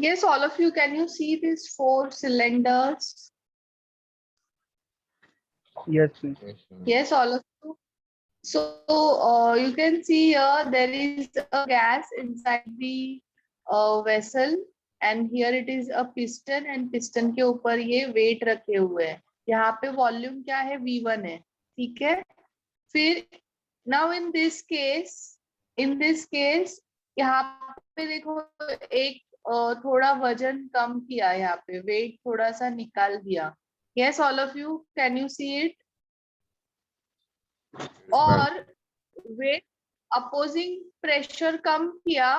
Yes, all of you, can you see these 4 cylinders? Yes, ma'am. Yes, all of you. So you can see here there is a gas inside the vessel, and here it is a piston, and piston के ऊपर ये weight रखे हुए हैं. यहाँ पे volume क्या है, V1 है. ठीक है. फिर now in this case यहाँ पे देखो एक थोड़ा वजन कम किया, यहाँ पे वेट थोड़ा सा निकाल दिया. Yes, all of you, can you see it? और वेट अपोजिंग प्रेशर कम किया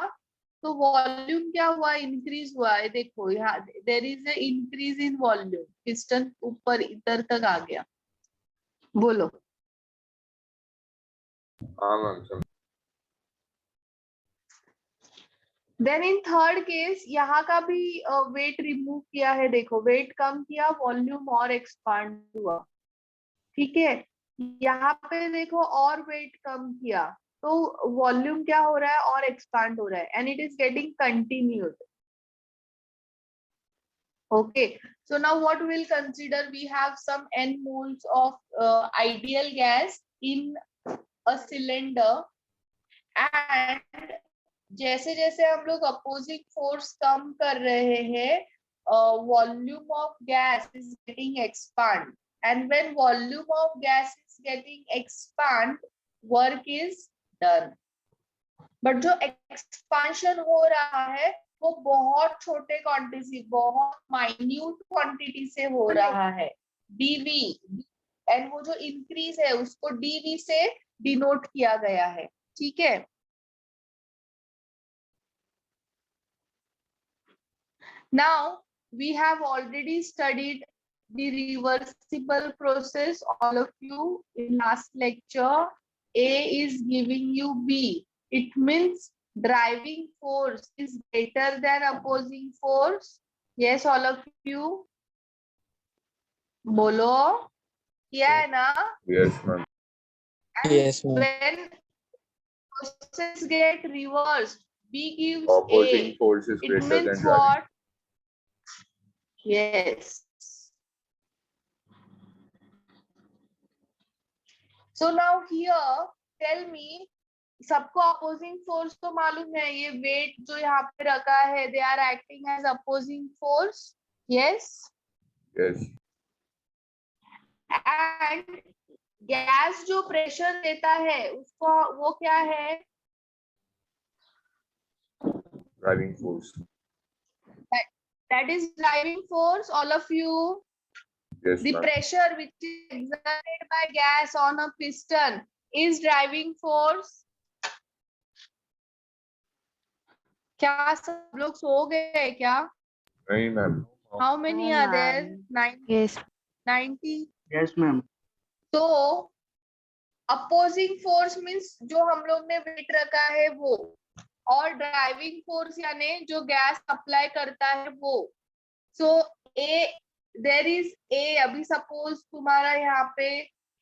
तो वॉल्यूम क्या हुआ, इंक्रीज हुआ है. देखो यहाँ there is a increase in volume, piston ऊपर इधर तक आ गया. बोलो. देन इन थर्ड केस यहाँ का भी वेट रिमूव किया है. देखो वेट कम किया, वॉल्यूम और एक्सपांड हुआ. ठीक है. यहाँ पे देखो और वेट कम किया तो वॉल्यूम क्या हो रहा है, और एक्सपांड हो रहा है, and it is getting continued. Okay, so now what we'll consider, we have some n moles of ideal gas in a cylinder, and जैसे जैसे हम लोग अपोजिंग फोर्स कम कर रहे हैं, volume of gas is getting expand, and when volume of gas is getting expand, work is done. But जो expansion हो रहा है वो बहुत छोटे क्वांटिटी, बहुत माइन्यूट क्वांटिटी से हो रहा है, डीवी, एंड वो जो इंक्रीज है उसको डीवी से डिनोट किया गया है. ठीक है. Now we have already studied the reversible process, all of you, in last lecture. A is giving you B. It means driving force is greater than opposing force. Yes, all of you. Bolo. Yeah, na? Yes, ma'am. Yes, ma'am. When process get reversed, B gives Opposing A. force is It greater than means driving. what? Yes. So now here, tell me, सबको opposing force तो मालूम है, ये weight जो यहाँ पे रखा है, they are acting as opposing force. Yes. Yes. And gas जो pressure देता है उसको वो क्या है? Driving force. That is driving force, all of you. Yes, The ma'am. pressure which is exerted by gas on a piston is driving force. क्या सब लोग सो गए क्या? नहीं, ma'am. How many No, are there? ma'am. 90. Yes. 90. Yes, ma'am. तो opposing force means जो हम लोग ने वेट रखा है वो, और ड्राइविंग फोर्स यानी जो गैस अप्लाई करता है वो. सो ए, देयर इज ए. अभी सपोज तुम्हारा यहाँ पे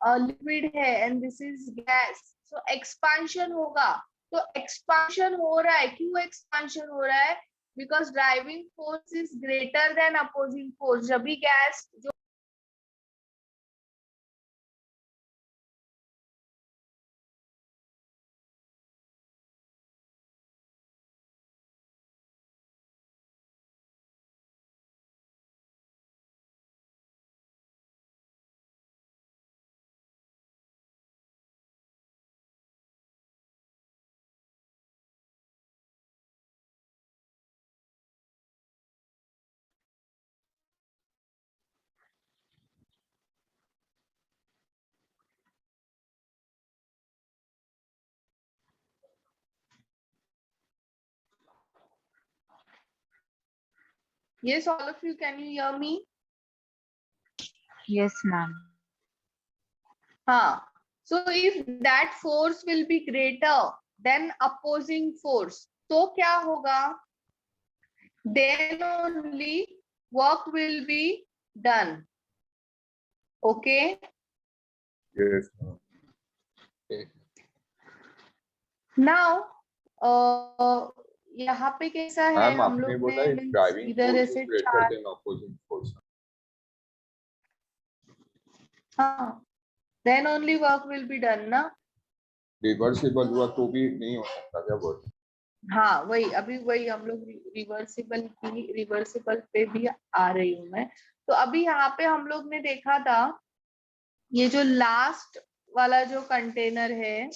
लिक्विड है and this is gas, so expansion होगा. तो एक्सपांशन हो रहा है, क्यों एक्सपांशन हो रहा है? Because driving force is greater than opposing force. जब भी गैस जो yes, all of you, can you hear me? Yes, ma'am. हाँ. So if that force will be greater than opposing force, तो क्या होगा? Then only work will be done. Okay. Yes, ma'am. Now यहाँ पे कैसा है, ma'am हम आपने लोग बोला ने इफ means ड्राइविंग इधर फोर्स ऐसे इज ग्रेटर चार, देन ऑपोजिंग फोर्स। हाँ, then only work will be done ना। रिवर्सिबल हुआ तो भी नहीं हो सकता क्या वर्क? हाँ वही, अभी वही हम लोग रिवर्सिबल पे भी आ रही हूँ मैं। तो अभी यहाँ पे हम लोग ने देखा था, ये जो लास्ट वाला जो कंटेनर है,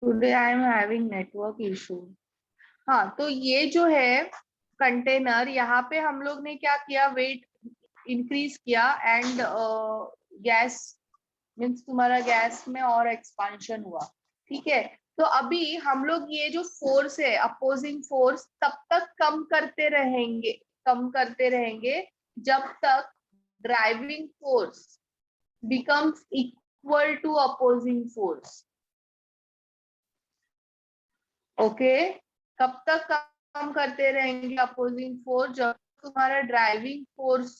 today I am having network issue. हाँ, तो ये जो है कंटेनर, यहाँ पे हम लोग ने क्या किया, वेट इंक्रीज किया एंड गैस मीन्स तुम्हारा गैस में और एक्सपांशन हुआ। ठीक है, तो अभी हम लोग ये जो फोर्स है, अपोजिंग फोर्स, तब तक कम करते रहेंगे जब तक driving force becomes equal to opposing force। Okay, कब तक कम करते रहेंगे अपोजिंग फोर्स, जब तुम्हारा ड्राइविंग फोर्स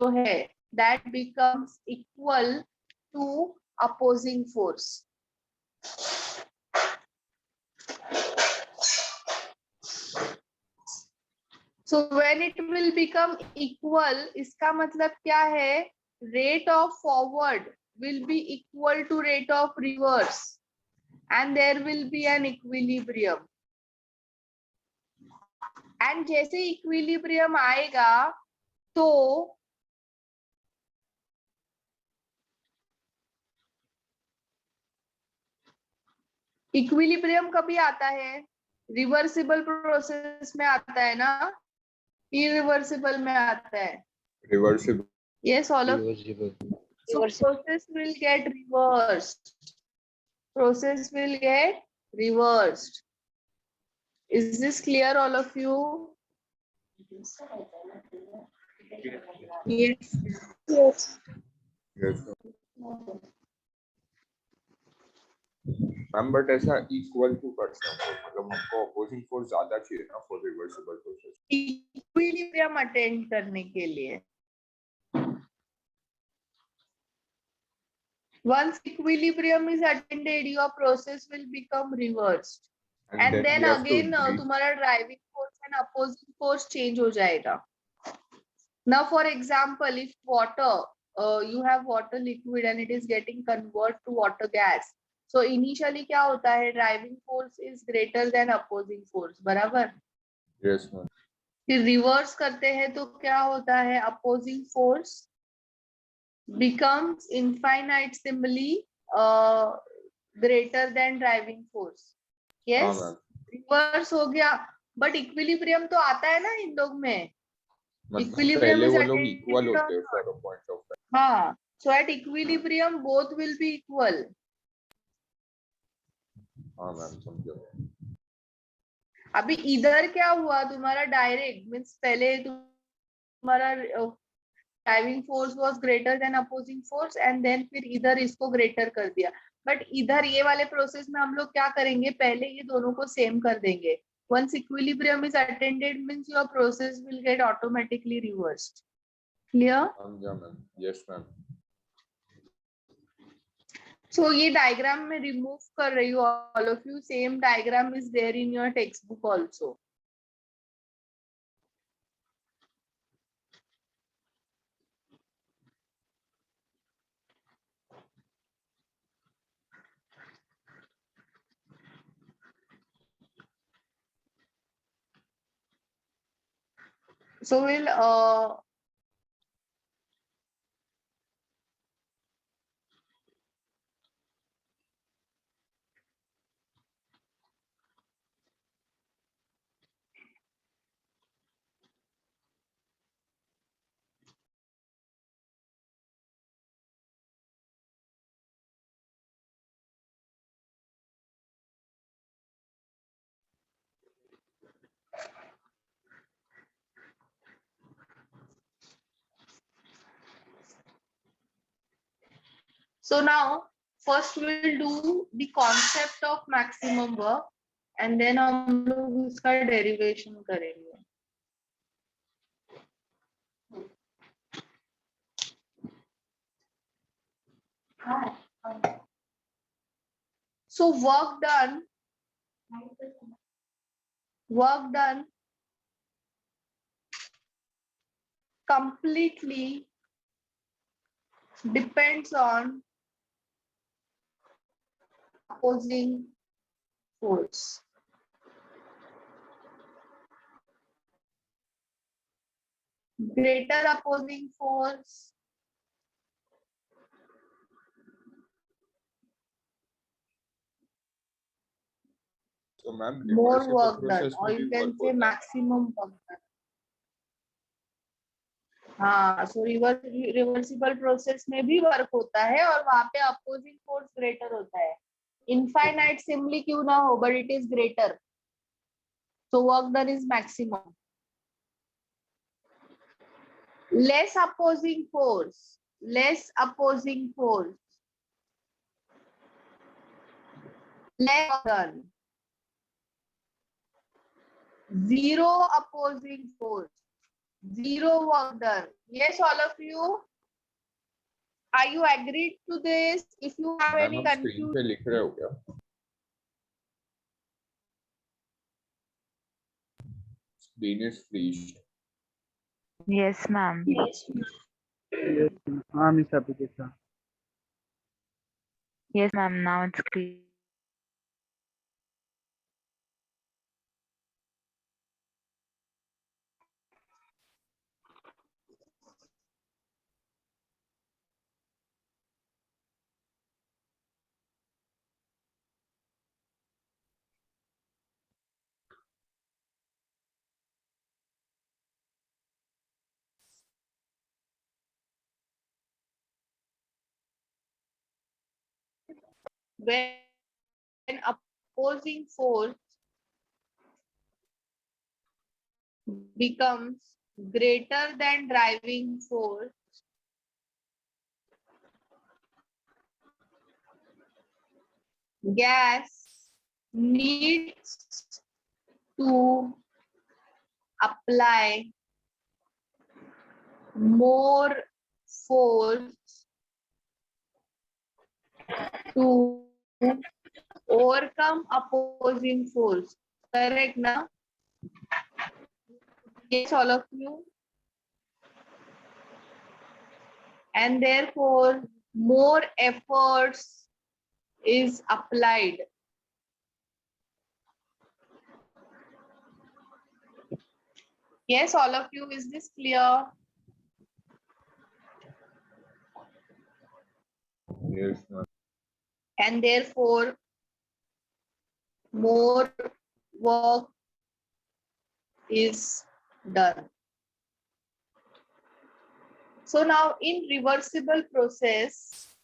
जो है that becomes equal to opposing force. So when it will become equal, इसका मतलब क्या है, rate of forward will be equal to rate of reverse and there will be an equilibrium. And जैसे equilibrium आएगा तो equilibrium कभी आता है, रिवर्सिबल प्रोसेस में आता है ना, इरिवर्सिबल में आता है। Reversible. Yes all of, Reversible. so process will get reversed, process will get reversed। is this clear all of you? yes yes ma'am, but ऐसा इक्वल टू करते हैं मतलब हमको अपोजिंग फोर्स ज्यादा चाहिए ना for reversible process. Equilibrium attend करने के लिए, once equilibrium is attended your process will become reversed and then we have to again increase. तुम्हारा driving force and opposing force change हो जाएगा। now for example if water, you have water liquid and it is getting convert to water gas, so initially क्या होता है, driving force is greater than opposing force, बराबर। Yes ma'am. फिर reverse करते हैं तो क्या होता है, opposing force becomes infinitesimally greater than driving force। yes, हाँ रिवर्स हो गया, बट इक्विलिब्रियम तो आता है ना इन लोग में, मतलब इक्विलिब्रियम पहले इज वो लोग इक्वल अटेंडेड होते हैं for a point of time. हाँ, so at equilibrium both will be equal. हाँ मैम समझो। अभी इधर क्या हुआ, तुम्हारा डायरेक्ट मीन्स पहले तुम्हारा driving force was greater than opposing force and then फिर इधर इसको ग्रेटर कर दिया, बट इधर ये वाले प्रोसेस में हम लोग क्या करेंगे, पहले ये दोनों को सेम कर देंगे। once equilibrium is attended means your process will get automatically reversed। clear? समझा मैम। Yes ma'am. so ये डायग्राम में रिमूव कर रही हूँ all of you, same diagram is there in your textbook also। so we'll so now first we will do the concept of maximum work and then हम लोग इसका derivation करेंगे. So work done completely depends on opposing force. Greater opposing force, So ma'am, more reversible work done, process or में you भी can work say होता है. maximum work done. हाँ, so reversible process में भी वर्क होता है और वहां पे अपोजिंग फोर्स ग्रेटर होता है. इनफाइनाइट सिंपली क्यों ना हो, but it is greater, so work done is maximum. Less opposing force, less done. Zero opposing force, zero work done. Yes, all of you, are you agreed to this? If you have ma'am any आप screen confusion, पे लिख रहे हो क्या? Screen is freezed. Yes, ma'am. Miss Abhijita. Yes, ma'am. Now it's clear. when opposing force becomes greater than driving force, gas needs to apply more force to overcome opposing force. Correct now? Yes, all of you. And therefore, more efforts is applied. Yes, all of you, is this clear? Yes, ma'am. And therefore, more work is done. So now in reversible process,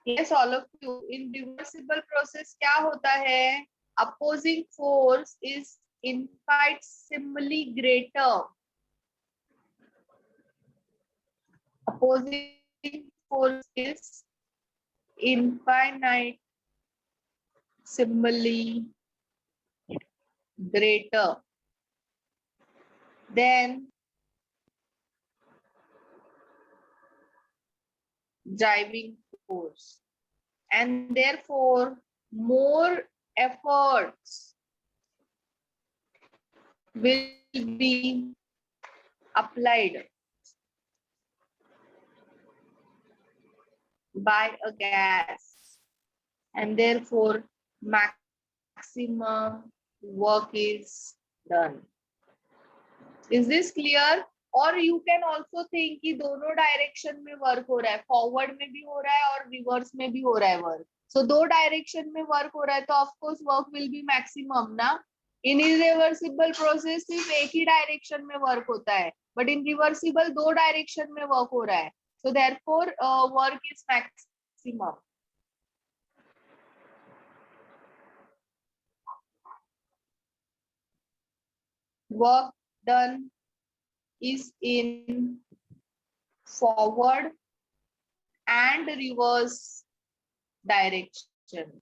yes, all of you, in reversible process क्या होता है? Opposing force is infinitely greater. Opposing force is infinitely greater than driving force, and therefore more efforts will be applied by a gas, and therefore maximum work is done. Is this clear? और you can also think कि दोनों direction में work हो रहा है, forward में भी हो रहा है और रिवर्स में भी हो रहा है वर्क. सो दो डायरेक्शन में वर्क हो रहा है तो of course work will be maximum ना. इन इरिवर्सिबल प्रोसेस सिर्फ एक ही डायरेक्शन में वर्क होता है, बट इन रिवर्सिबल दो डायरेक्शन में वर्क हो रहा है, so therefore work is maximum. Work done is in forward and reverse direction.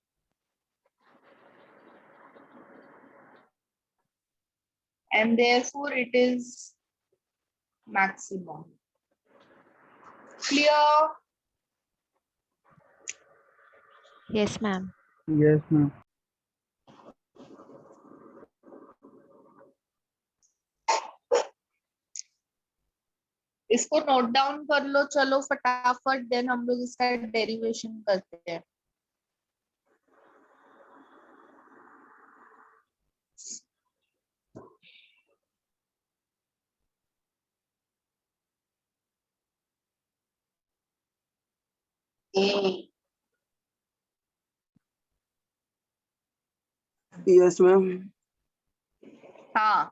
and therefore it is maximum. Clear? Yes, ma'am. Yes, ma'am. इसको नोट डाउन कर लो चलो फटाफट, देन हम लोग इसका डेरिवेशन करते हैं. Yes, ma'am. हाँ.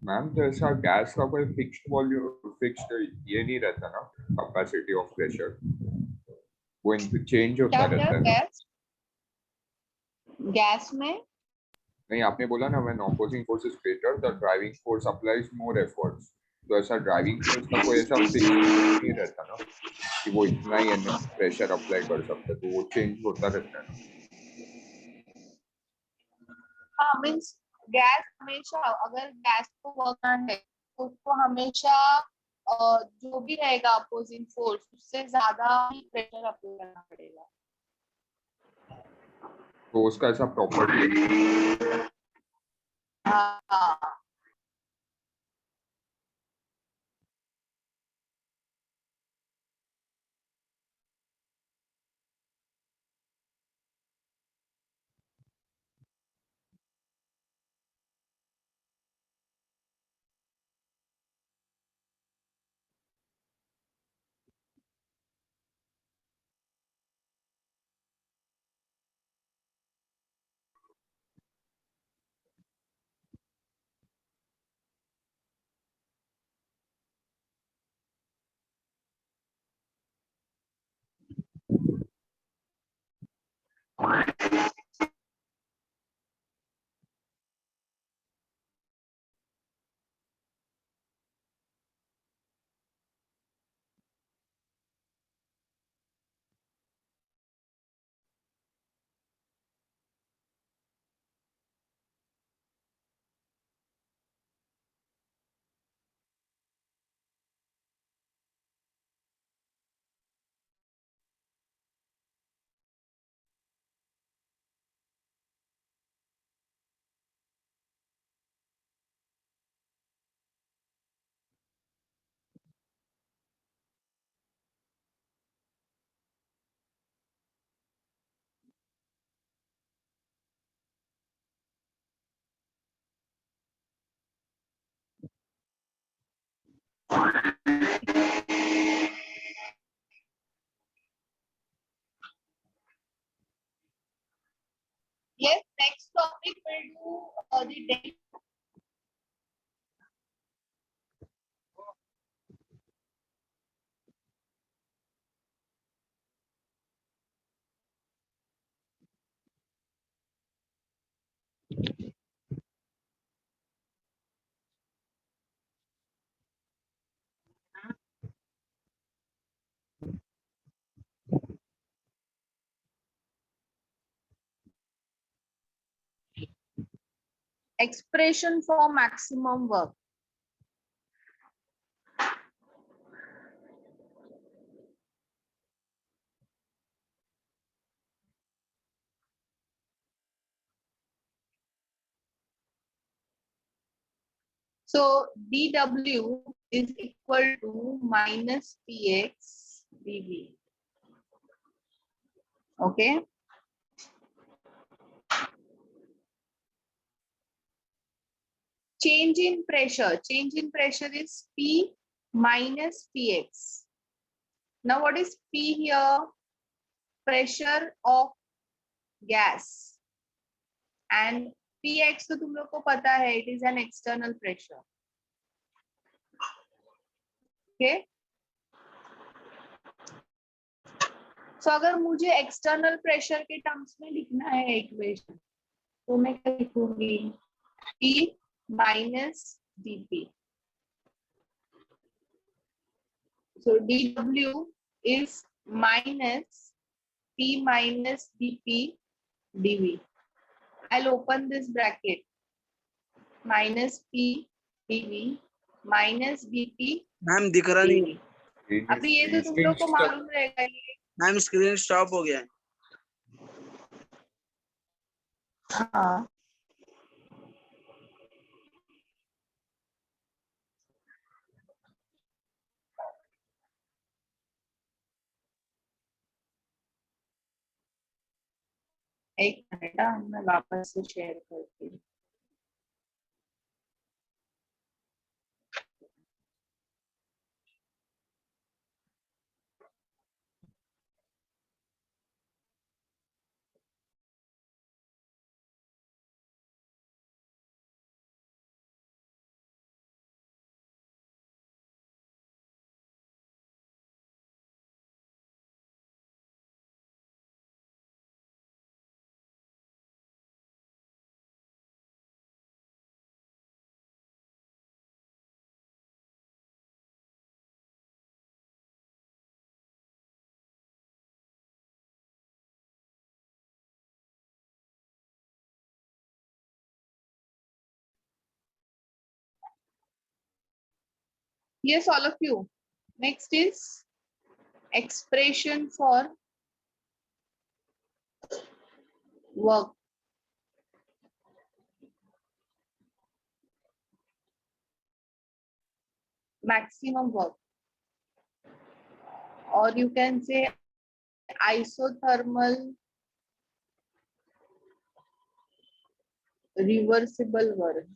मैम तो ऐसा गैस का कोई फिक्स्ड वॉल्यूम फिक्स्ड ये नहीं रहता ना, कैपेसिटी ऑफ प्रेशर वो चेंज होता क्या रहता है ना. गैस? गैस में नहीं, आपने बोला ना when opposing force is greater the driving force applies more efforts. तो ऐसा ड्राइविंग फोर्स का कोई ऐसा फिक्स नहीं रहता ना कि वो इतना ही प्रेशर अप्लाई कर सकता है, तो वो चेंज होता रहता है ना. हाँ मीन्स गैस हमेशा, अगर गैस को वर्क करना है तो उसको हमेशा जो भी रहेगा अपोजिंग फोर्स उससे ज्यादा ही प्रेशर अप्लाई करना पड़ेगा. तो उसका ऐसा प्रॉपर्टी. हाँ. Yes, next topic will do the day. Expression for maximum work. So dW is equal to minus Px dV. Okay. Change in pressure is P minus Px. Now what is P here? Pressure of gas. And Px तो तुम लोग को पता है, it is an external pressure. Okay. So अगर मुझे external pressure के terms में लिखना है equation, तो मैं क्या लिखूंगी? P minus dP. So dW is minus P minus dP dV. I'll open this bracket. Minus P dV minus dP ma'am दिख रहा नहीं। dV. अभी ये तो तुम लोग को मालूम रहेगा ये। मैम स्क्रीन स्टॉप हो गया है। हाँ। एक मिनट, मैं वापस से शेयर करती हूँ। Yes, all of you. Next is expression for work. Maximum work. Or you can say isothermal reversible work.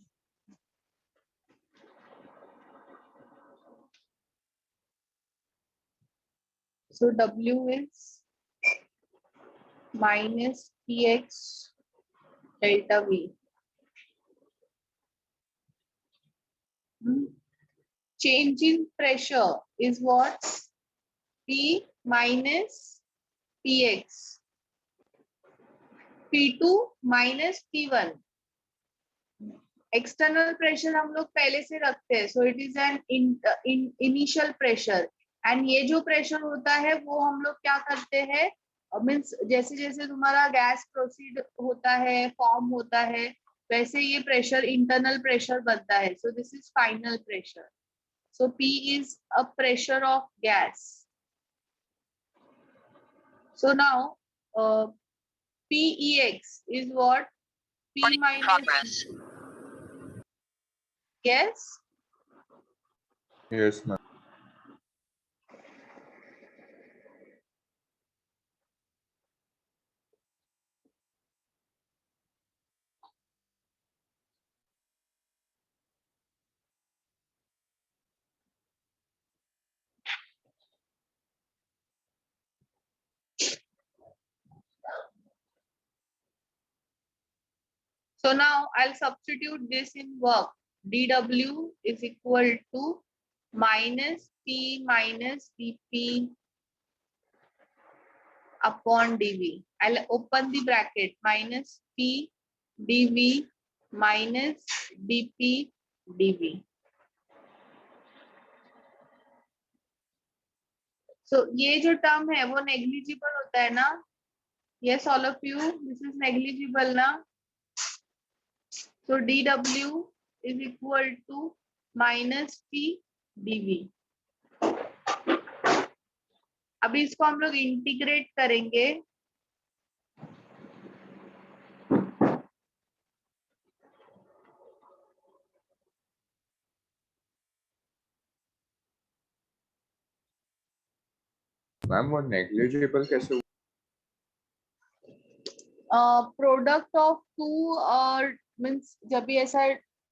So W is minus Px delta V. Change in pressure is what? P minus Px. P2 minus P1. External pressure हम लोग पहले से रखते हैं, so it is an initial pressure. And ये जो pressure होता है वो हम लोग क्या करते हैं, मीन्स जैसे जैसे तुम्हारा गैस प्रोसीड होता है, फॉर्म होता है, वैसे ये प्रेशर इंटरनल प्रेशर बनता है. So this is final pressure. So P is a pressure of gas. So now PEX is what? P minus. Yes. Yes, ma'am. So now I'll substitute this in work. dW is equal to minus P minus dP upon dV. I'll open the bracket. Minus P dV minus dP dV. So ये जो term है वो negligible होता है ना? Yes, all of you, this is negligible ना? So dW is equal to minus P dV. अभी इसको हम लोग इंटीग्रेट करेंगे. मैम वो नेग्लिजिबल कैसे हुआ? प्रोडक्ट ऑफ टू और मीन्स जब भी ऐसा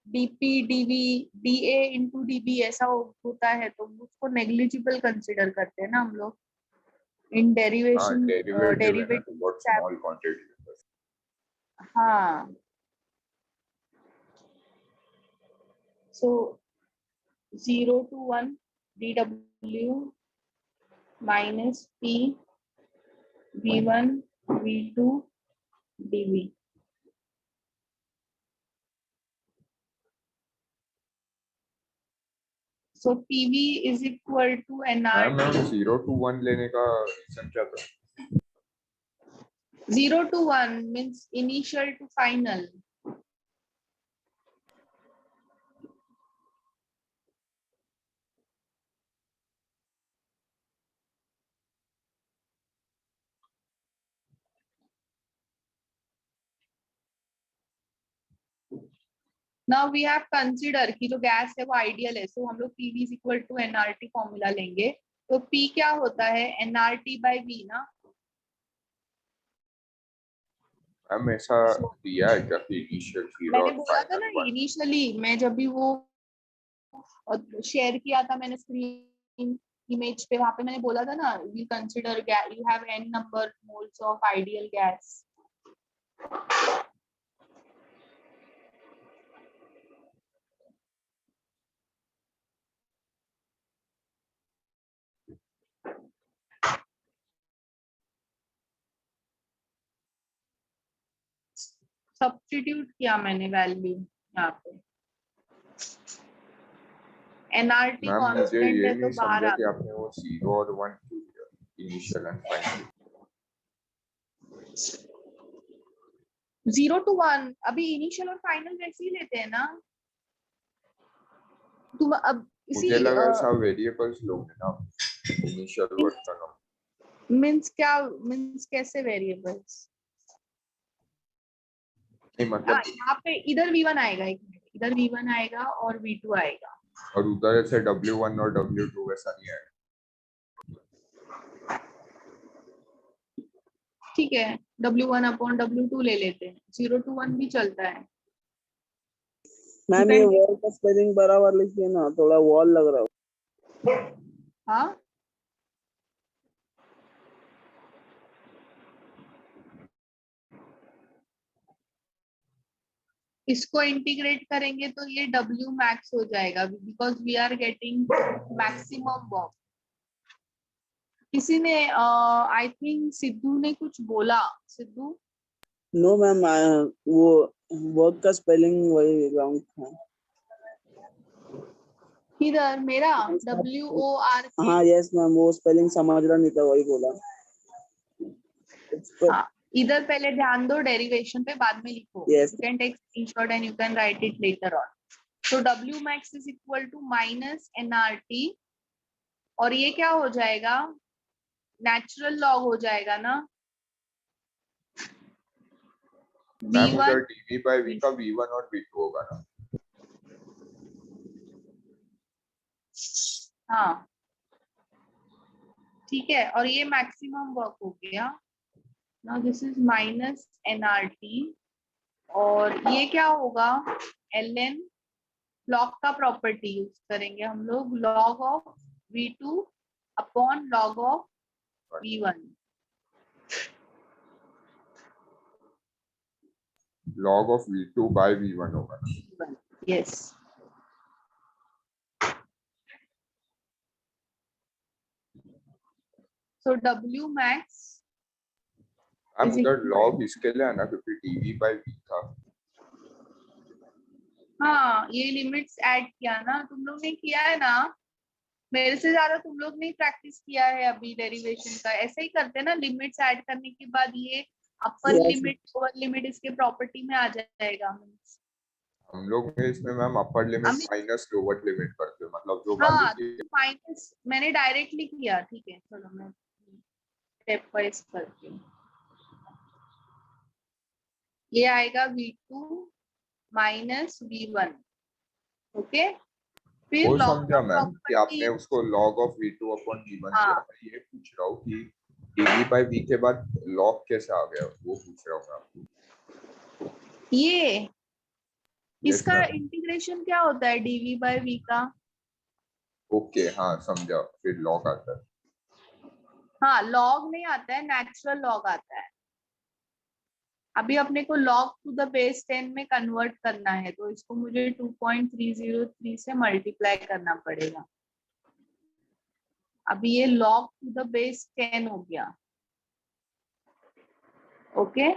DP DV DA into DB ऐसा होता है तो उसको नेग्लिजिबल कंसिडर करते हैं ना हम लोग इन हाँ डेरिवेशन डेरिवेटिव है ना, तो डेरिवेटिव बहुत स्मॉल क्वांटिटी। हाँ सो 0 to 1 dw minus p v1 v2 dv. So PV is equal to ma'am nRT. 0 to 1 लेने का रीजन क्या था? 0 to 1 means initial to final. Now we have consider कि जो गैस है वो आइडियल है, सो हम लोग PV is equal to nRT formula लेंगे. तो P क्या होता है nRT by V ना. मैम ऐसा दिया है क्या कि इनिशियल 0 मैंने और बोला था ना फाइनल 1? इनिशियली मैं जब भी वो शेयर किया था मैंने स्क्रीन इमेज पे, वहां पे मैंने बोला था ना we consider you have n number moles of ideal gas. Substitute किया मैंने वैल्यू यहाँ पे. nRT मैम मुझे कांस्टेंट ये है तो नहीं बाहर समझा आ कि आपने वो 0 और 1 क्यों किया, इनिशियल एंड फाइनल. 0 to 1 अभी इनिशियल और फाइनल वैसे ही लेते हैं ना तुम अब इसी मुझे लगा सब वेरिएबल्स लोगे ना, इनिशियल वर्जन ऑफ. मींस क्या मींस कैसे वेरिएबल्स. नहीं मतलब यहाँ पे इधर v1 आएगा, एक मिनट, इधर v1 आएगा और v2 आएगा. और उधर से W1 और W2 वैसा नहीं है. ठीक है w1 अपॉन w2 ले लेते हैं. 0 to 1 भी चलता है. मैम ये वॉल का स्पेलिंग बराबर लिखिए ना, थोड़ा वॉल लग रहा है. हाँ इसको इंटीग्रेट करेंगे तो ये W मैक्स हो जाएगा because we are getting maximum work. किसी ने आई थिंक सिद्धू ने कुछ बोला. सिद्धू नो मैम वो वर्क का स्पेलिंग वही रॉन्ग था. किधर मेरा WORK. हाँ यस मैम, वो स्पेलिंग समझ रहा नहीं था, वही बोला. हाँ इधर पहले ध्यान दो डेरिवेशन पे, बाद में लिखो. Yes. You can take screenshot and you can write it later on. So W max is equal to minus nRT और ये क्या हो जाएगा, नेचुरल लॉग हो जाएगा ना. मैम V1 उधर dv by v का v1 और v2 होगा ना. हाँ ठीक है, और ये मैक्सिमम वर्क हो गया. Now this is minus nRT और ये क्या होगा ln लॉग का प्रॉपर्टी यूज करेंगे हम लोग, log of v2 upon log of v1. log of v2 by v1 होगा ना. Yes so W max ma'am is उधर equal- log इसके लिए है ना क्योंकि dv by v था. हाँ ये लिमिट्स ऐड किया ना तुम लोग ने, किया है ना. मेरे से ज्यादा तुम लोग ने प्रैक्टिस किया है अभी डेरिवेशन का. ऐसे ही करते हैं ना, लिमिट्स ऐड करने के बाद ये अपर Yes. लिमिट लोअर लिमिट इसके प्रॉपर्टी में आ जाएगा. हम लोग में इसमें मैम अपर लिमिट अभी- माइनस लोअर लिमिट करते हैं, मतलब जो हाँ वैल्यू माइनस मैंने डायरेक्टली किया. ठीक है चलो मैं स्टेप वाइज करती हूँ. ये आएगा v2 माइनस v1. ओके फिर वो log समझा of मैम कि आपने property, उसको log of v2 upon v1 हाँ किया। मैं ये पूछ रहा हूँ कि dv by v के बाद log कैसे आ गया, वो पूछ रहा हूँ मैं आपको। ये यस इसका मैम। इंटीग्रेशन क्या होता है dv by v का? ओके हाँ समझा, फिर log आता है। हाँ log नहीं आता है, नेचुरल log आता है। अभी अपने को log टू द बेस 10 में कन्वर्ट करना है, तो इसको मुझे 2.303 से मल्टीप्लाई करना पड़ेगा। अभी ये log टू द बेस 10 हो गया। ओके,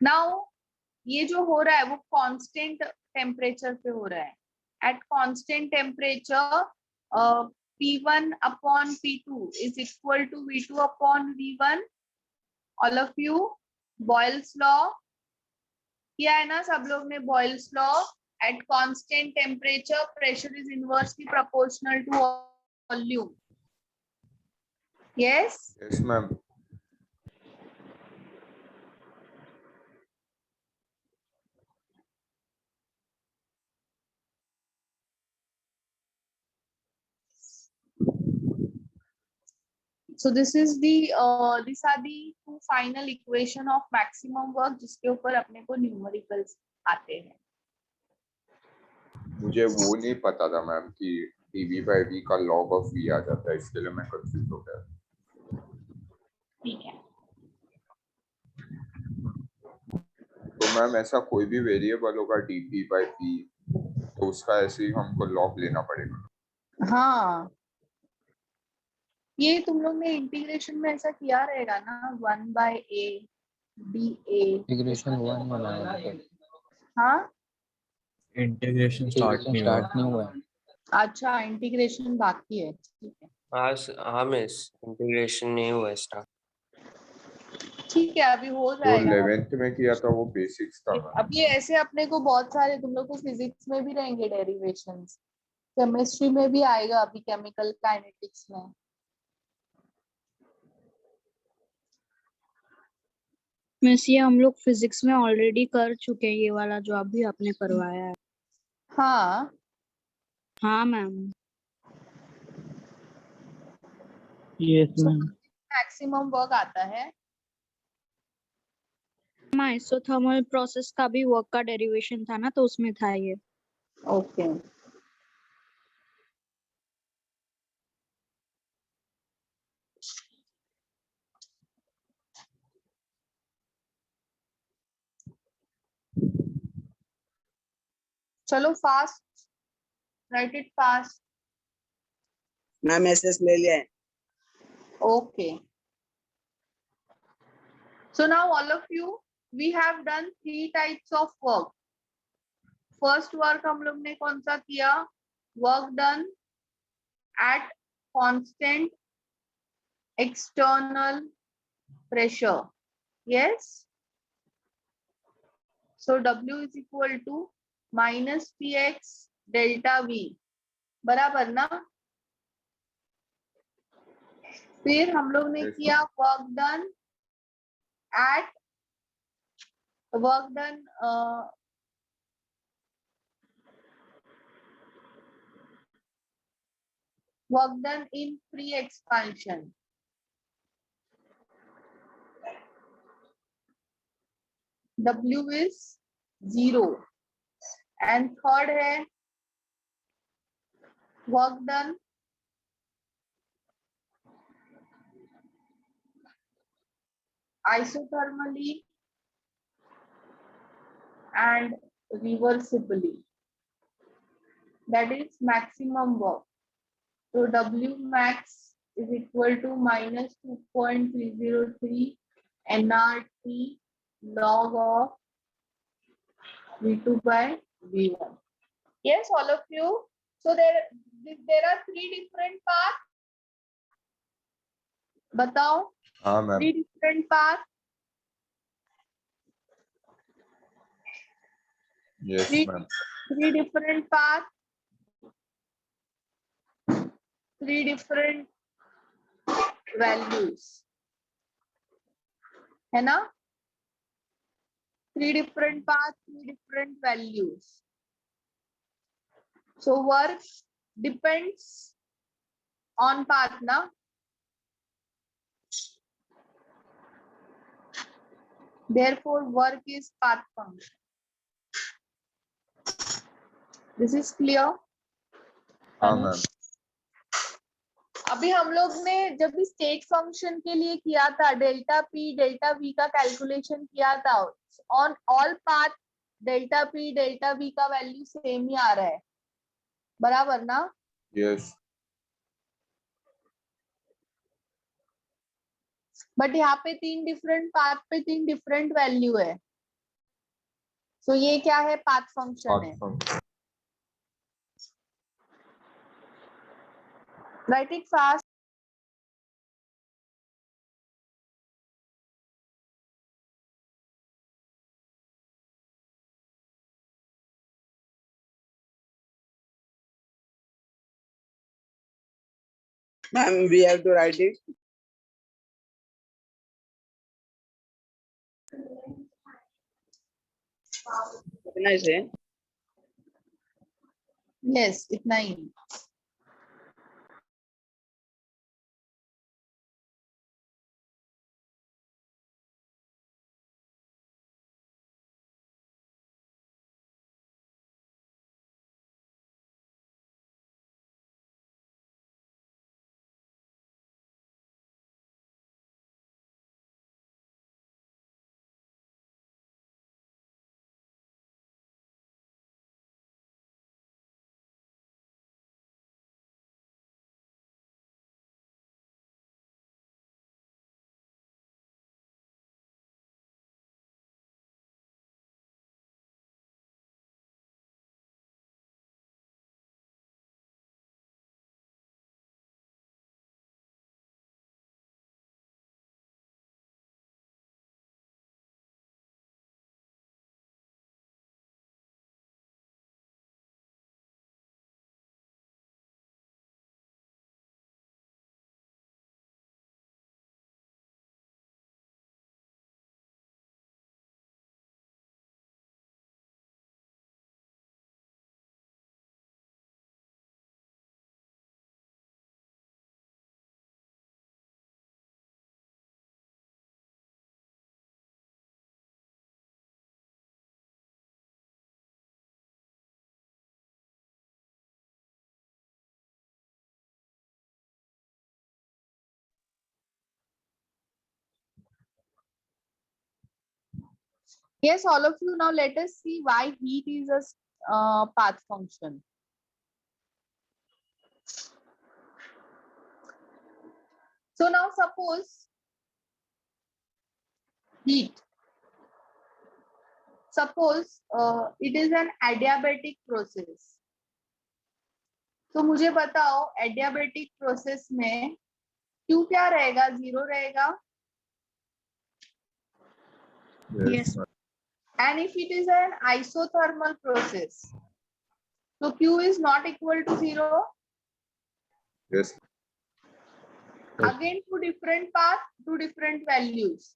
नाउ ये जो हो रहा है वो कांस्टेंट टेम्परेचर पे हो रहा है। At constant temperature P1 upon P2 is equal to V2 upon V1। All of you Boyle's law किया है ना सब लोग ने? Boyle's law, at constant temperature pressure is inversely proportional to volume. Yes, yes ma'am. so this is the these are the two final equation of maximum work जिसके ऊपर अपने को न्यूमेरिकल्स आते हैं। मुझे वो नहीं पता था मैम कि dv by v का log of v आ जाता है, इसके लिए मैं कंफ्यूज हो गया। ठीक है, तो मैम ऐसा कोई भी वेरिएबल होगा dp by v, तो उसका ऐसे ही हमको log लेना पड़ेगा। हाँ ये तुम लोग ने इंटीग्रेशन में ऐसा किया रहेगा ना, 1/a dA। इंटीग्रेशन हुआ नहीं वाला है। हाँ इंटीग्रेशन स्टार्ट नहीं हुआ है। अच्छा, इंटीग्रेशन बाकी है, ठीक है हाँ मिस, इंटीग्रेशन नहीं हुआ स्टार्ट। ठीक है, अभी हो जो जाएगा। 11th में किया था वो बेसिक्स था मैम। अब ये ऐसे अपने को बहुत सारे, तुम लोग को फिजिक्स में भी रहेंगे डेरिवेशंस, केमिस्ट्री में भी आएगा, अभी केमिकल काइनेटिक्स में। मिस ये हम लोग फिजिक्स में ऑलरेडी कर चुके हैं, ये वाला जो अभी आपने करवाया है। हाँ हाँ ma'am. Yes ma'am. Maximum work आता है। आइसोथर्मल प्रोसेस का भी वर्क का डेरिवेशन था ना, तो उसमें था ये। ओके चलो fast, right it fast. Ma'am SS ले लिया है। Okay. So now all of you, we have done 3 types of work. First work हम लोग ने कौन सा किया? Work done at constant external pressure. Yes. So W is equal to minus Px delta V. बराबर ना? फिर हम लोग ने किया work done at work done in free expansion. W is 0. And third है work done isothermally and reversibly. That is maximum work. So W max is equal to minus 2.303 nRT log of V2 by V1. Yes, all of you. So there are 3 different paths. बताओ, हाँ ma'am. 3 different paths. Yes ma'am. 3 different paths. 3 different values. है ना? 3 different paths, 3 different values. So work depends on path, na? Therefore, work is path function. This is clear? हाँ ma'am. अभी हम लोग ने जब भी स्टेट फंक्शन के लिए किया था डेल्टा पी डेल्टा वी का कैलकुलेशन किया था on all path delta P delta we का वैल्यू सेम ही आ रहा है, बराबर ना? Yes. बट यहाँ पे 3 डिफरेंट पाथ पे 3 डिफरेंट वैल्यू है. सो ये क्या है? पाथ फंक्शन है. Path function. Right it fast. Ma'am, we have to write it. कितना इसे? यस, इतना ही. Yes, all of you, now let us see why heat is a path function. So now suppose heat. Suppose it is an adiabatic process. तो मुझे बताओ adiabatic process में Q क्या रहेगा? 0 रहेगा. Yes. ma'am. And if it is an isothermal process, so Q is not equal to 0. Yes. Again, two different paths, two different values.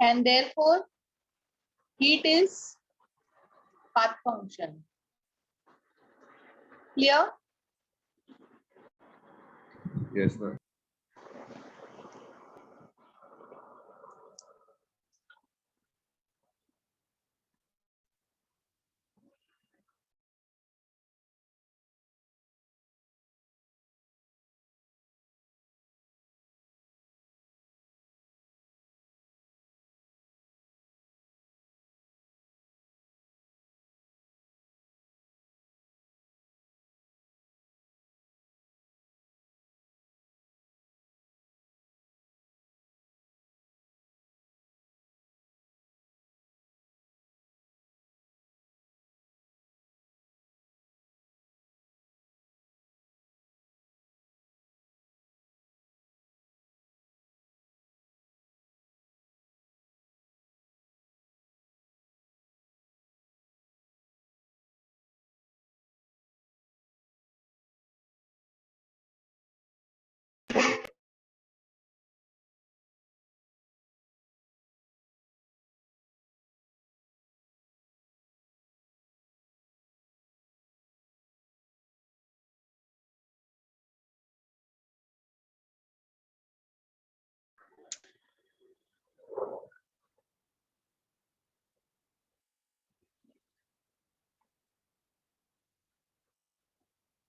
And therefore, heat is path function. Clear? Yes, ma'am.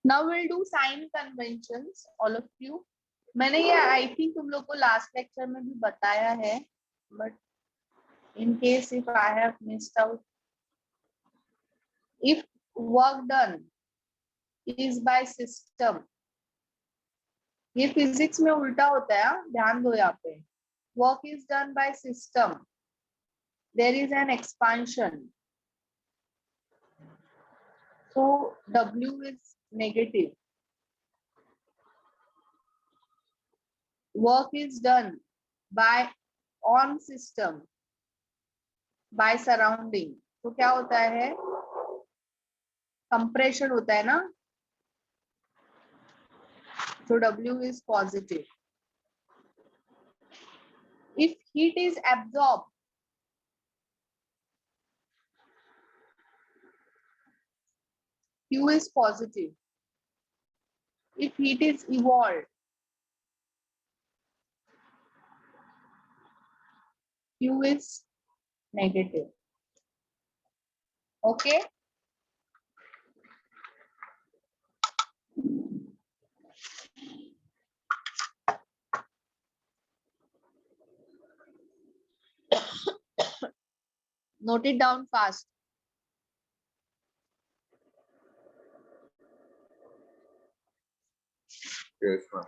Now we'll do sign conventions, all of you. मैंने ये I think तुम लोग को last lecture में भी बताया है, but in case if I have missed out, if work done is by system, ये फिजिक्स में उल्टा होता है, हाँ? ध्यान दो यहाँ पे. Work is done by system, there is an expansion, so W is negative. Work is done by on system, by surrounding, तो क्या होता है? Compression होता है ना, so W is positive. If heat is absorbed, Q is positive. If heat is evolved, Q is negative. Okay. Note it down fast. Yes, ma'am.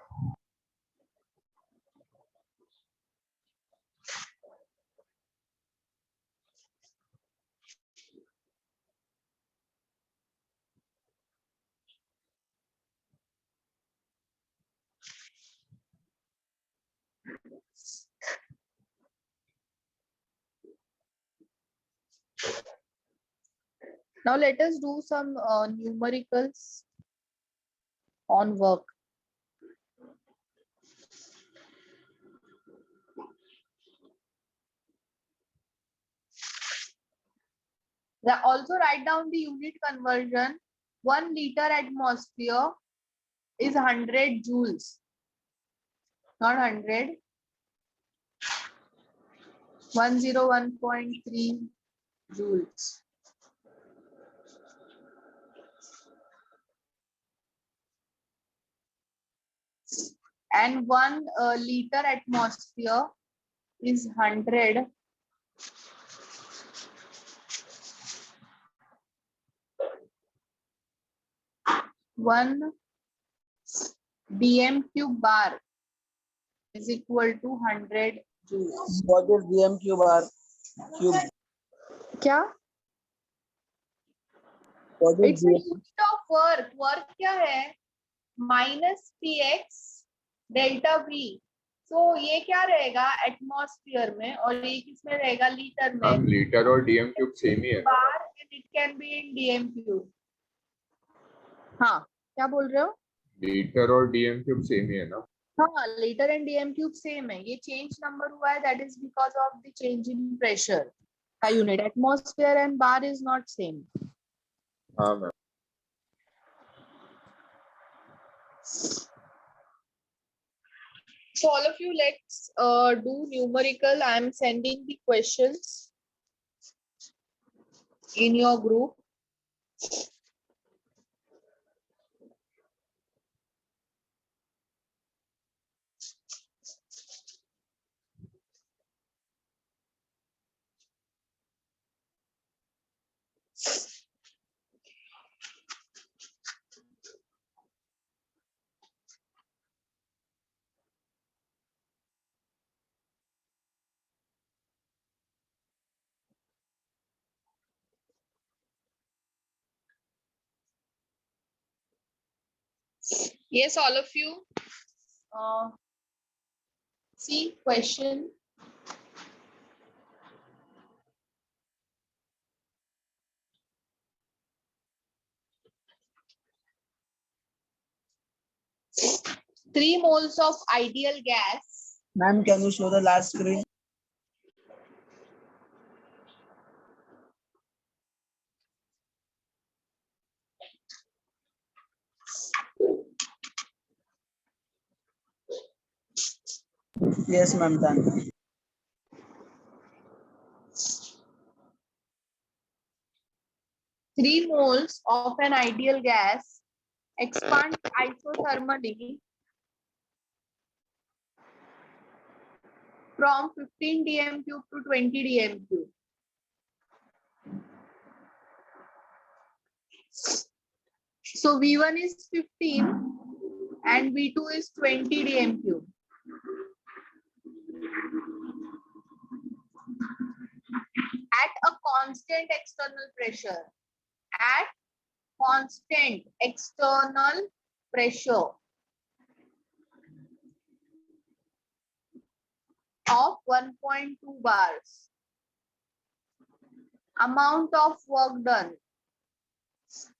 Now let us do some numericals on work. Also write down the unit conversion. 1 liter atmosphere is 100 joules. Not 100. 101.3 joules. And 1 liter atmosphere is 100 1 dm cube bar is equal to 100 joules. What is dm cube r cube? क्या? What is It's a unit of work. Work क्या है? Minus px delta v. So ये क्या रहेगा atmosphere में और ये किसमें रहेगा लीटर में. मैम लीटर और डीएम क्यूब सेम ही है. बार and it can be in dm cube. हाँ क्या बोल रहे हो? लीटर और डीएम क्यूब सेम ही है ना. हाँ litre and DM cube same है. ये चेंज नंबर हुआ है, that is because of the change in pressure का unit. Atmosphere and bar is not same. हाँ ma'am. So all of you, let's do numerical. I am sending the questions in your group. Yes, all of you. See question. Three moles of ideal gas. Ma'am, can you show the last screen? Yes, ma'am, done. Three moles of an ideal gas expands isothermally from 15 dm cube to 20 dm cube. So V1 is 15 and V2 is 20 dm cube. At a constant external pressure. At constant external pressure of 1.2 bars. Amount of work done.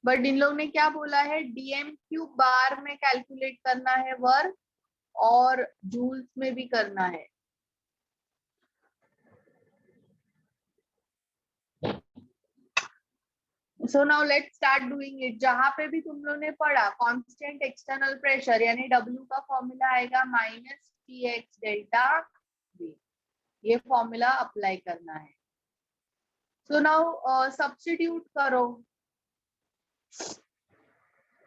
But in लोग ने क्या बोला है, DM cube बार में calculate करना है work और joules में भी करना है. So now let's start doing it. जहां पे भी तुम लोग ने पढ़ा कांस्टेंट एक्सटर्नल प्रेशर यानी W का फॉर्मूला आएगा माइनस Px डेल्टा V. ये फॉर्मूला अप्लाई करना है. So now सब्स्टिट्यूट करो.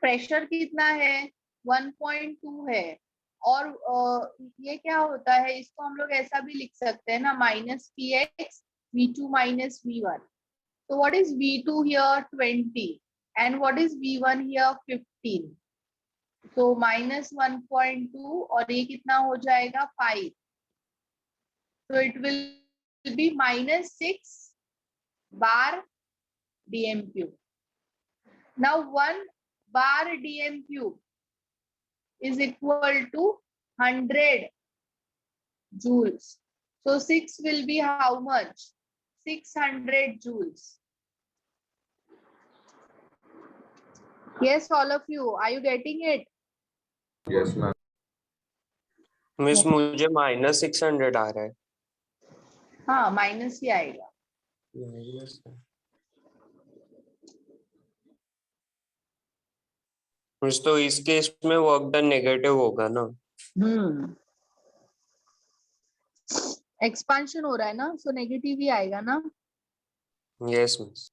प्रेशर कितना है 1.2 है और ये क्या होता है, इसको हम लोग ऐसा भी लिख सकते हैं ना, minus Px V2 minus V1. So what is V2 here 20 and what is V1 here 15. So minus 1.2 और ये कितना हो जाएगा 5. So it will be minus 6 bar dm cube. Now 1 bar dm cube is equal to 100 joules. So 6 will be how much? 600 joules. Yes, all of you, are you getting it? Yes, ma'am. Miss मुझे -600 आ रहा है. हाँ minus ही आएगा. Miss तो इस case में work done negative होगा ना. एक्सपांशन हो रहा है ना, सो नेगेटिव ही आएगा ना. Yes miss.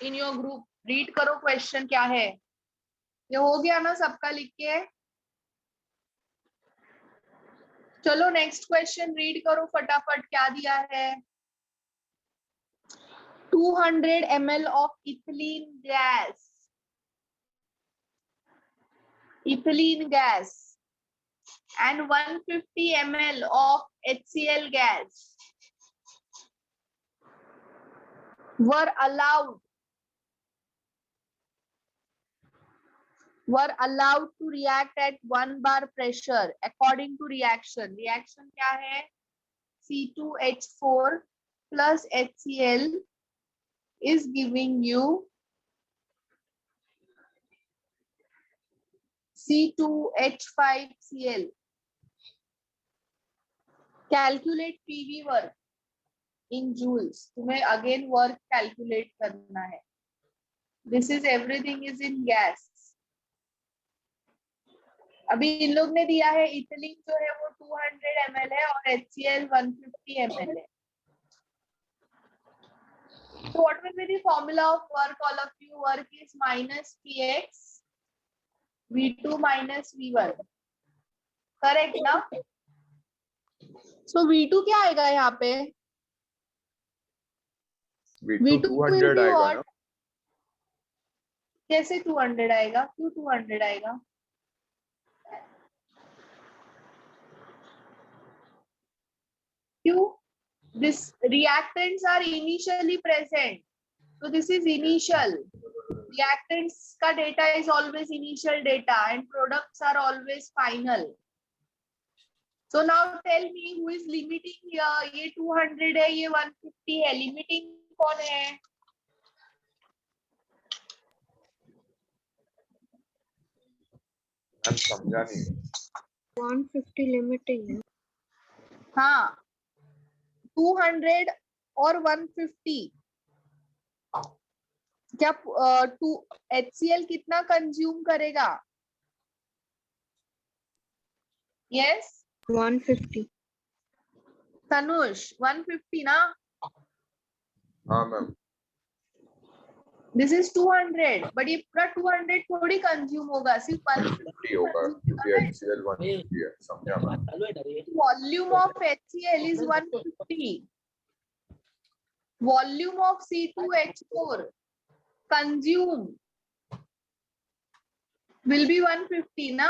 In your group read करो क्वेश्चन क्या है. ये हो गया ना सबका लिख के. चलो नेक्स्ट क्वेश्चन रीड करो फटाफट. क्या दिया है, 200 ml of ethylene gas and 150 ml of HCl gas were allowed to react at 1 bar pressure according to reaction. Reaction क्या है, C2H4 plus HCl is giving you C2H5Cl. Calculate PV work in joules. तुम्हें again work calculate करना है. This is everything is in gas. अभी इन लोग ने दिया है इथिलीन जो है वो 200 ml है और HCl 150 ml है. So what will be the formula of work, all of you? Work is minus Px V2 minus V1. Correct ना? So V2 क्या आएगा यहाँ पे? V2 200 आएगा ना. कैसे 200 आएगा? क्यों 200 आएगा? क्यों? This reactants are initially present. So this is initial. reactants का data is always initial data and products are always final. So now tell me who is limiting here? ये 200 है, ये 150 है, limiting कौन है? मैम समझा नहीं। 150 लिमिटिंग है। हाँ, 200 और 150 क्या HCl कितना कंज्यूम करेगा? यस 150। तनुष 150 ना? हाँ मैम। दिस इज 200 बट ये पूरा 200 थोड़ी कंज्यूम होगा, सिर्फ 150 होगा क्योंकि HCl 150 है, समझा ma'am. Volume of HCl is 150, volume of C2H4 consume will be 150 ना?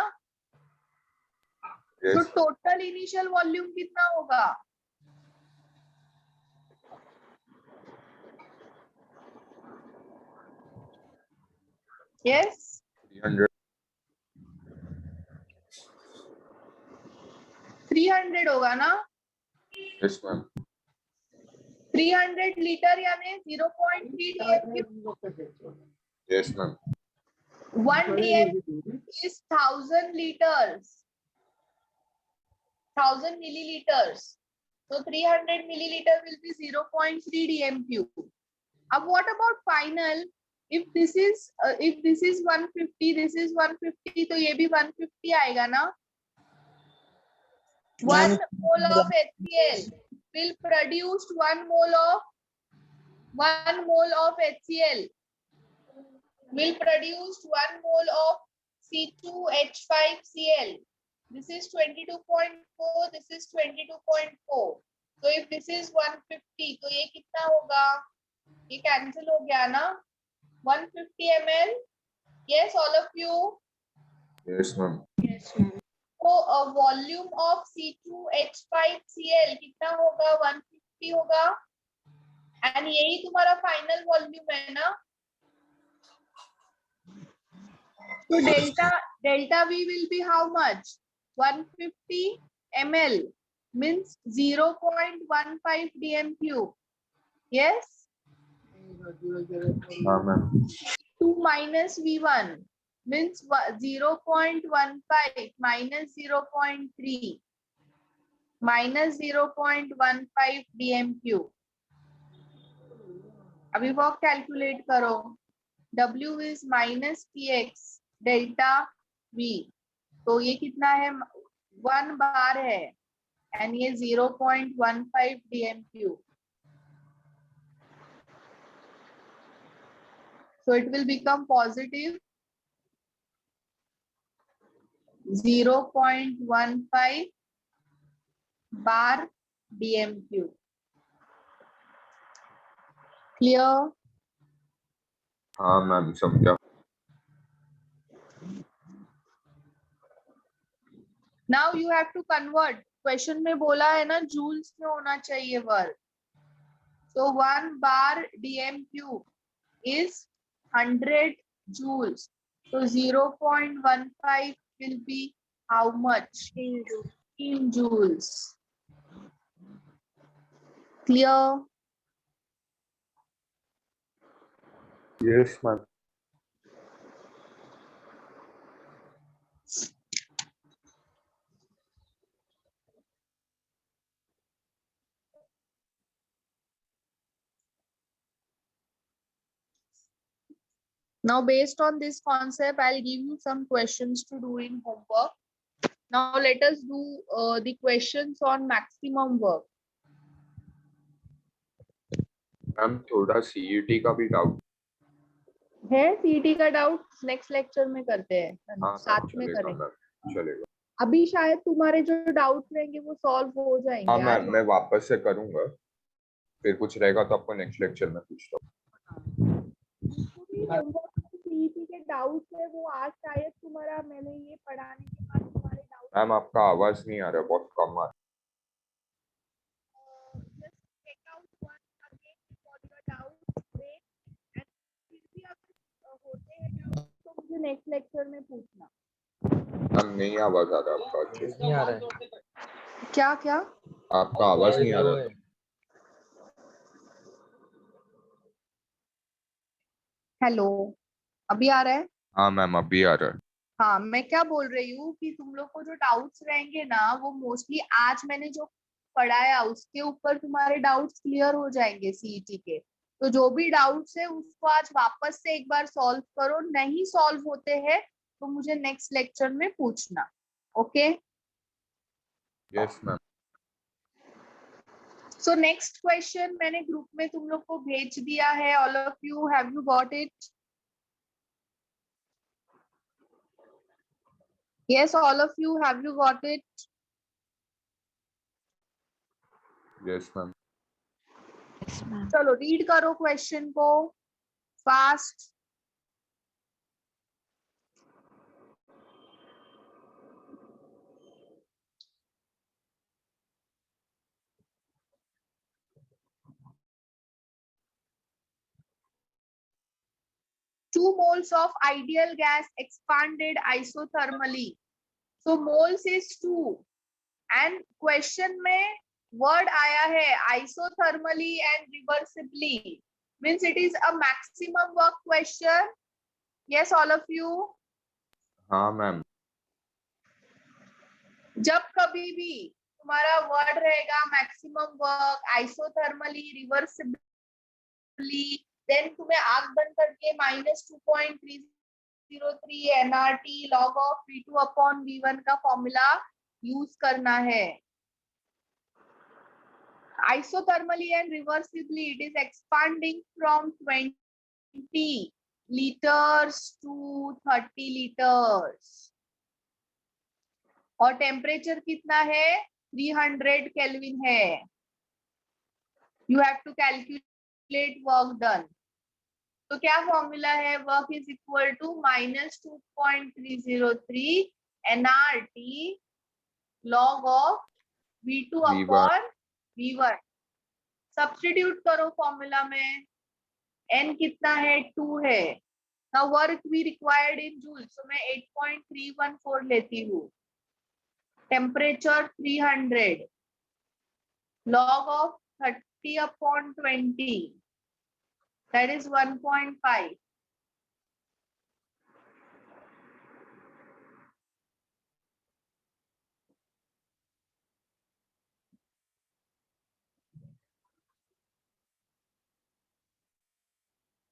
तो Yes. टोटल इनिशियल वॉल्यूम कितना होगा? यस 300 300 होगा ना? yes ma'am. 300 लीटर यानी 0.3 DMU. yes ma'am. 1 DMU is 1000 liters, 1000 milliliters. So 300 milliliter will be 0.3 DMU. अब what about final? If this is 150, this is 150, तो ये भी 150 आएगा ना? 1 mole of HCl will produce 1 mole of HCl will produce 1 mole of C2H5Cl. This is 22.4, this is 22.4. So if this is 150, तो ये कितना होगा? ये कैंसिल हो गया ना? 150 ml. Yes, all of you. yes ma'am. तो वॉल्यूम ऑफ C2H5Cl कितना होगा? 150 होगा एंड यही तुम्हारा फाइनल वॉल्यूम है ना? तो delta V will be how much? 150 ml means 0.15 DMQ. Yes? हाँ ma'am. 2 minus V1 means 0.15 minus 0.3 minus 0.15 DMQ. अभी वो कैलकुलेट करो. W is minus Px delta V. तो ये कितना है? 1 बार है एंड ये 0.15 DMQ. So it will become positive 0.15 bar DMQ. Clear? हाँ मैम समझा। Now you have to convert. Question में बोला है ना joules में होना चाहिए word. So 1 bar DMQ is 100 joules. So 0.15 will be how much? In joules. Clear? yes ma'am. Now, based on this concept, I'll give you some questions to do in homework. Now, let us do the questions on maximum work. Ma'am थोड़ा CET का भी doubt है CET का doubt next lecture में करते हैं, हाँ साथ में चलेगा करेंगे. मैम चलेगा। अभी शायद तुम्हारे जो डाउट रहेंगे वो सॉल्व हो जाएंगे. हाँ मैम मैं वापस से करूंगा, फिर कुछ रहेगा तो आपको नेक्स्ट लेक्चर में पूछता हूँ। CET के डाउट है वो आज शायद तुम्हारा मैंने ये पढ़ाने के बाद तुम्हारे डाउट. मैम आपका आवाज नहीं आ रहा, बहुत कम आ रहा Just check out once again what your doubts है and फिर भी अगर मुझे नेक्स्ट लेक्चर में पूछना। मैम नहीं आवाज आ रहा आपका अच्छे से। नहीं आ रहा है। क्या क्या? आपका आवाज नहीं आ रहा था। हेलो, अभी आ रहा है? हाँ मैम अभी आ रहा है। हाँ, मैं क्या बोल रही हूँ कि तुम लोग को जो डाउट्स रहेंगे ना, वो मोस्टली आज मैंने जो पढ़ाया उसके ऊपर तुम्हारे डाउट्स क्लियर हो जाएंगे सीईटी के। तो जो भी डाउट्स है उसको आज वापस से एक बार सॉल्व करो, नहीं सॉल्व होते हैं तो मुझे नेक्स्ट लेक्चर में पूछना। Okay? Yes ma'am. So next question मैंने ग्रुप में तुम लोग को भेज दिया है। All of you, have you got it? Yes, all of you, have you got it? Yes ma'am. Yes, ma'am. चलो रीड करो क्वेश्चन को fast. Two moles of ideal gas expanded isothermally. So moles is 2 and question में word आया है isothermally and reversibly, means it is a maximum work question. Yes, all of you. हाँ ma'am. जब कभी भी तुम्हारा वर्ड रहेगा maximum work, isothermally, reversibly, then तुम्हें आंख बंद करके -2.303 NRT log of V2 upon V1 का फॉर्मूला यूज करना है। Isothermally and reversibly, it is expanding from 20 liters to 30 liters. और टेम्परेचर कितना है? 300 केल्विन है। You have to calculate work done. तो क्या फॉर्मूला है? Work is equal to -2.303 NRT log of V2 upon V1। Substitute करो फॉर्मूला में। n कितना है? 2 है। Now work we required in joule, so मैं 8.314 लेती हूँ। Temperature 300 log of 30 upon 20, that is 1.5.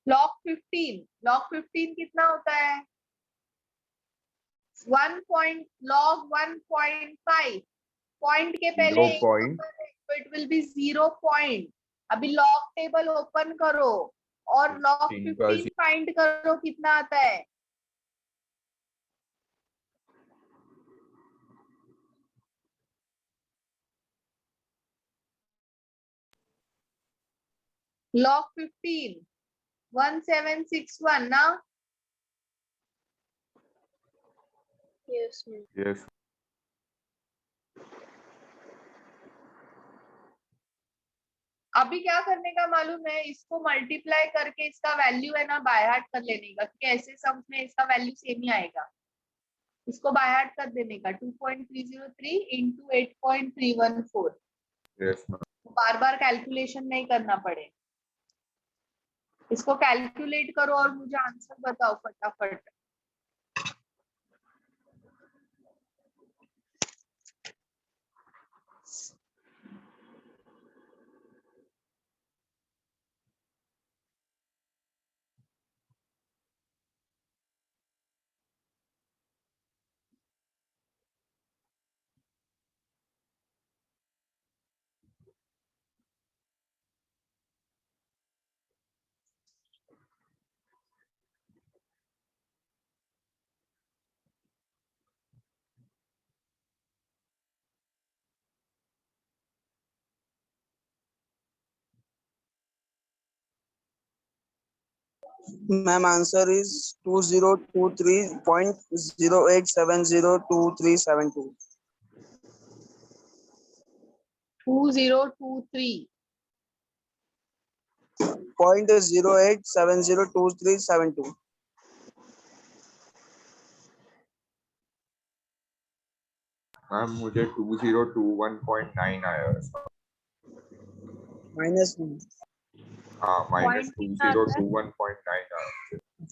log 15 कितना होता है? 1 log 1.5 पॉइंट के पहले 0 point तो इट विल बी 0 पॉइंट। अभी लॉग टेबल ओपन करो और लॉग 15 फाइंड करो कितना आता है। log 15 1761 ना? Yes, ma'am. यस। अभी क्या करने का मालूम है? इसको मल्टीप्लाई करके इसका वैल्यू है ना बाय हार्ट कर लेने का, क्योंकि ऐसे सम्स में इसका वैल्यू सेम ही आएगा। इसको बाय हार्ट कर देने का 2.303 इंटू 8.314। Yes ma'am. बार बार कैलकुलेशन नहीं करना पड़े। इसको कैलकुलेट करो और मुझे आंसर बताओ फटाफट। Ma'am, answer is 2023.08702372. 2023 .08702372. मैम मुझे 2021.9 आया है इसका। -1 हाँ Point कितना आता है? -2021.9 आया है।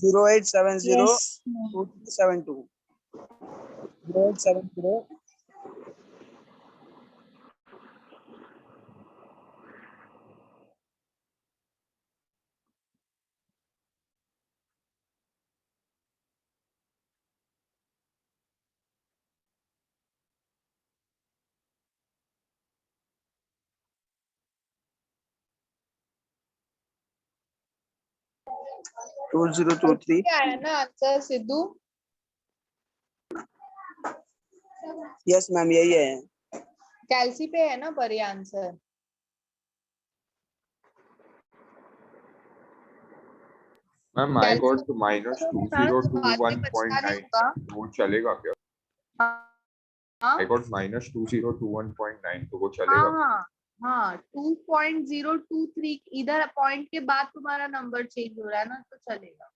0870 Yes. 2372 0870 2023 क्या है ना आंसर सिद्धू? यस मैम यही है। कैल्सी पे है ना पर ये आंसर? मैम आई कैल्सी गॉट -2021.9 होगा। वो चलेगा क्या? हाँ आई गॉट -2021.9 तो वो हाँ चलेगा? हाँ हाँ 2.023 इधर पॉइंट के बाद तुम्हारा नंबर चेंज हो रहा है ना तो चलेगा।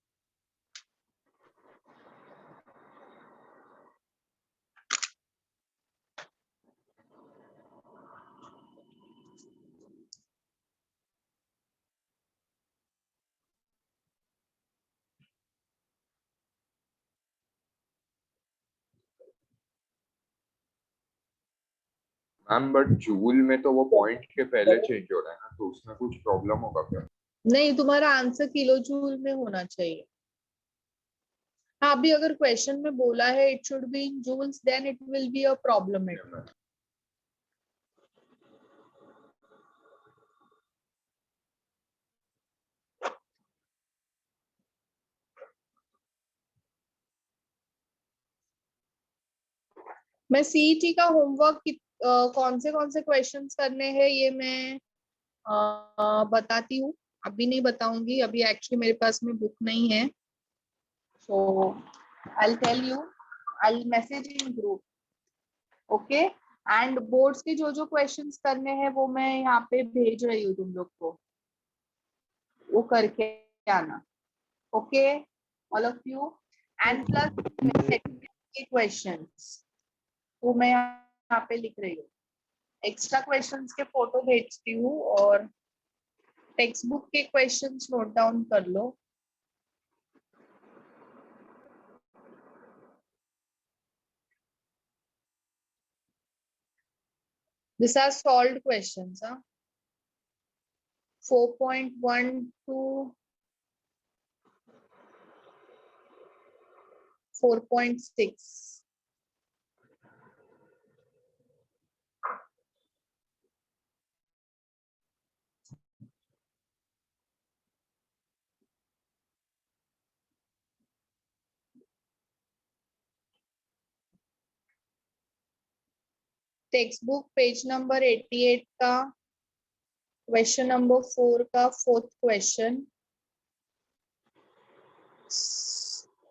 मैम बट जूल में तो वो पॉइंट के पहले चेंज हो रहा है ना, तो उसमें कुछ प्रॉब्लम होगा क्या? नहीं, तुम्हारा आंसर किलो जूल में होना चाहिए। हाँ, अभी अगर क्वेश्चन में बोला है it should be in joules then it will be a problem. मैं सीईटी का होमवर्क कौन से क्वेश्चंस करने हैं ये मैं बताती हूँ। अभी नहीं बताऊंगी, अभी एक्चुअली मेरे पास में बुक नहीं है। So I tell you, I message in group. Okay, and boards के जो क्वेश्चंस करने हैं वो मैं यहाँ पे भेज रही हूँ तुम लोग को, वो करके आना। Okay all of you, and plus के क्वेश्चंस वो मैं यहाँ पे लिख रही हूँ। एक्स्ट्रा क्वेश्चंस के फोटो भेजती हूँ और टेक्स्ट बुक के क्वेश्चंस नोट डाउन कर लो। These are solved questions. 4.1 to 4.6. Text book page number 88 का क्वेश्चन नंबर 4 का फोर्थ क्वेश्चन,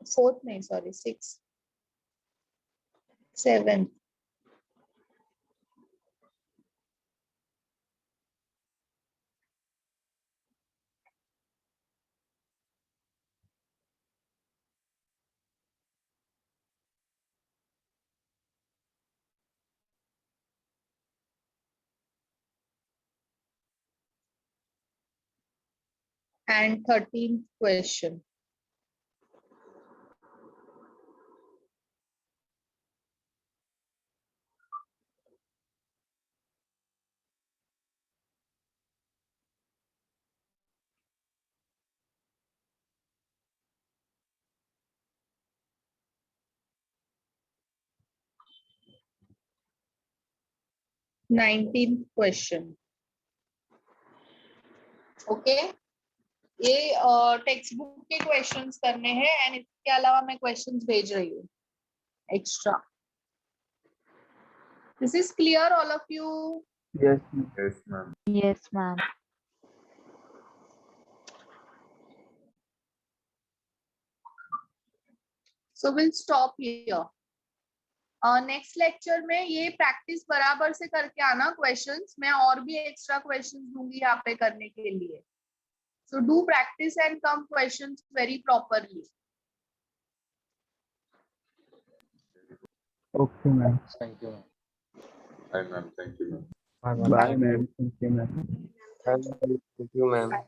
फोर्थ नहीं sorry 6 7। and 13th question. Nineteenth question. Okay, ये टेक्स्ट बुक के क्वेश्चंस करने हैं एंड इसके अलावा मैं क्वेश्चंस भेज रही हूँ extra. This is clear all of you? Yes yes ma'am. Yes, ma'am. So will stop here. Next lecture में ये प्रैक्टिस बराबर से करके आना क्वेश्चंस, मैं और भी एक्स्ट्रा क्वेश्चंस दूंगी यहाँ पे करने के लिए। So do practice and come questions very properly. Okay, ma'am. Thank you, ma'am. Bye, ma'am. Thank you, ma'am. Bye, ma'am. Bye, ma'am. Thank you, ma'am. Thank you, ma'am.